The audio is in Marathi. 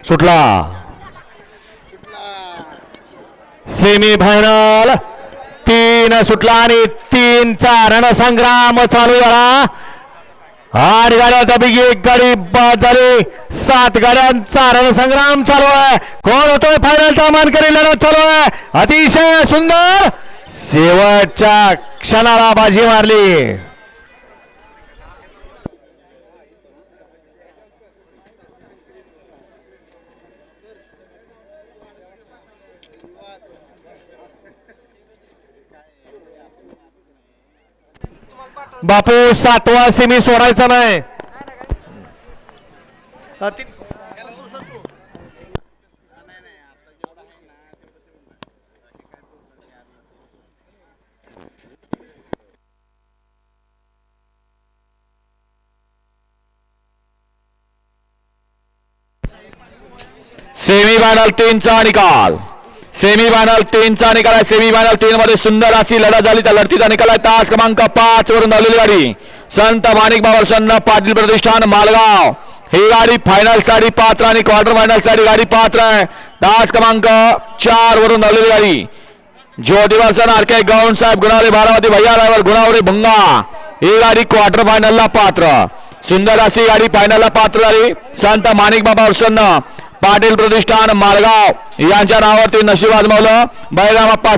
सुटला सेमी फायनल 3 सुटला आणि 3चा रणसंग्राम चालू झाला. 8 गाड्या त्यापैकी 1 गाडी बाद झाली. 7 गाड्यांचा रणसंग्राम चालू आहे. कोण होतोय फायनलचा मानकरी लढत चालू आहे. अतिशय सुंदर शेवटच्या क्षणाला बाजी मारली. बापू 7वा सेमी सोडायचा नाही. सेमीफायनल 3चा निकाल. सेमीफायनल 3चा निकाल आहे. सेमीफायनल 3 मध्ये सुंदर अशी लढत झाली. त्या लढतीचा निकाल आहे तास क्रमांक 5 वरून धावलेली गाडी संत माणिक बाबा पाटील प्रतिष्ठान मालगाव. ही गाडी फायनल साठी पात्र आणि क्वार्टर फायनल साठी गाडी पात्र आहे. तास क्रमांक 4 वरून धावलेली गाडी ज्योतिबा सण आरके गौंड साहेब गुणावरे बारामती भैया ड्रायव्हर गुणावरे भंगा. ही गाडी क्वार्टर फायनलला पात्र. सुंदर अशी गाडी फायनलला पात्र झाली. संत माणिक बाबा पाटील प्रतिष्ठान मालगाव यांच्या नावावरती नशीब आजमावलं. बैराम अप्पा